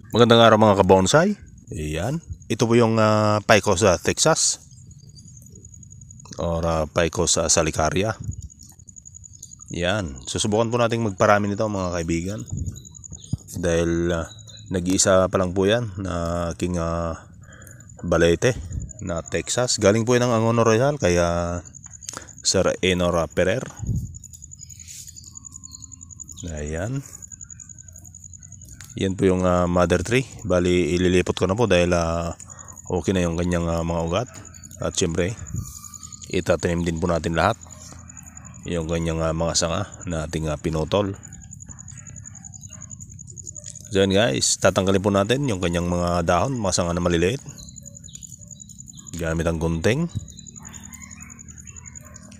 Magandang araw mga kabonsai. Ayan. Ito po yung Picos Texas or Picos Salicaria. Yan. Susubukan po natin magparami nito mga kaibigan. Dahil nag-iisa pa lang po yan na aking balete na Texas. Galing po yan ng Angono Royal kaya Sir Enor Ferrer. Ayan. Yan po yung mother tree. Bali ililipot ko na po dahil okay na yung kanyang mga ugat. At syempre itatanim din po natin lahat yung kanyang mga sanga na ating pinutol. So yan guys, tatanggalin po natin yung kanyang mga dahon, mga sanga na maliliit gamit ang gunting.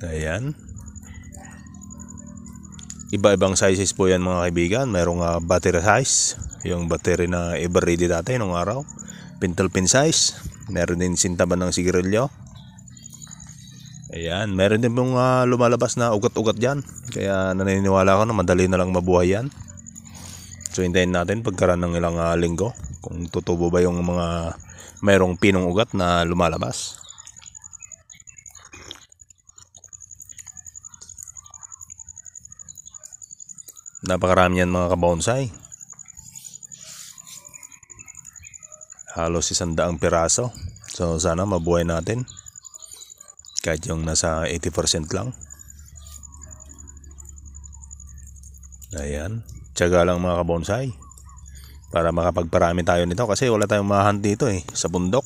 Ayan. Iba-ibang sizes po yan mga kaibigan. Mayroong battery size, yung battery na ever ready dati nung araw, pintle pin size. Meron din sintaban ng sigarilyo. Ayan, meron din pong lumalabas na ugat-ugat dyan. Kaya naniniwala ko na madali na lang mabuhay yan. So hintayin natin pagkaraan ng ilang linggo kung tutubo ba yung mga mayroong pinong ugat na lumalabas. Napakarami yan mga kabonsai. Halos 100 piraso. So sana mabuhay natin kahit yung nasa 80% lang. Ayan. Tiyaga lang mga kabonsai para makapagparami tayo nito kasi wala tayong mahunt dito sa bundok,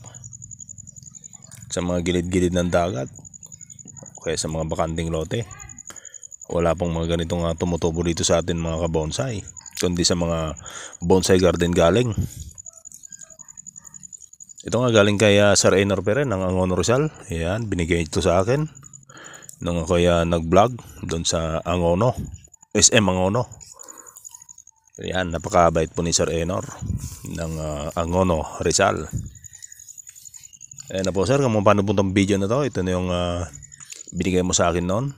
sa mga gilid-gilid ng dagat, kaya sa mga bakanting lote. Wala pong mga ganitong tumutubo dito sa atin mga kabonsai, kundi sa mga bonsai garden galing. Ito nga galing kay Sir Enor Ferrer ng Angono Rizal. Ayan, binigay ito sa akin nung ako nag-vlog doon sa Angono, SM Angono. Ayan, napakabait po ni Sir Enor ng Angono Rizal. Ayan na po sir, kung paano po itong video na to. Ito na yung binigay mo sa akin noon.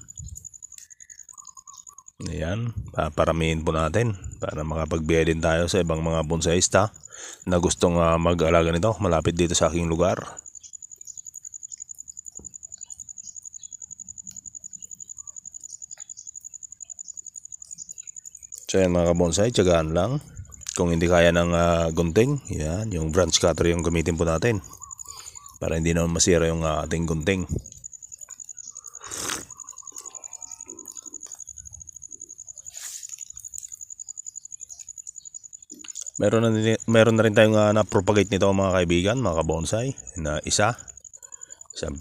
Ayan, paparamihin po natin para makapagbigay din tayo sa ibang mga bonsaista na gustong mag-alaga nito malapit dito sa aking lugar. So yan mga kabonsai, tiyagaan lang. Kung hindi kaya ng gunting, yan, yung branch cutter yung gamitin po natin para hindi naman masira yung ating gunting. Meron na rin tayong na-propagate nito mga kaibigan, mga kabonsai, na isang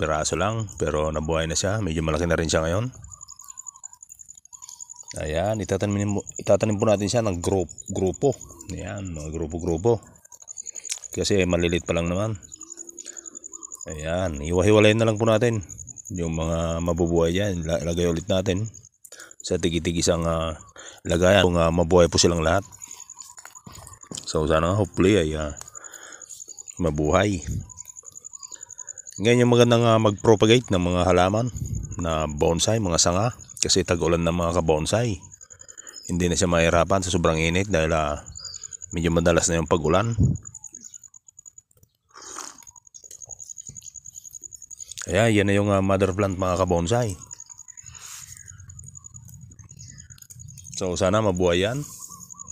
piraso lang pero nabuhay na siya. Medyo malaki na rin siya ngayon. Ayan, itatanim po natin siya ng grupo. Ayan, mga grupo-grupo. Kasi malilit pa lang naman. Ayan, iwahiwalayin na lang po natin yung mga mabubuhay dyan. Lagay ulit natin sa tigit-tig isang lagayan kung mabuhay po silang lahat. So sana hopefully ay mabuhay. Ngayon yung magandang mag-propagate ng mga halaman na bonsai, mga sanga. Kasi tag-ulan ng mga kabonsai. Hindi na siya mahirapan sa sobrang init dahil medyo madalas na yung pag-ulan. Kaya yan na yung mother plant mga kabonsai. So sana mabuhay yan.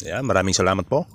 Ayan, maraming salamat po.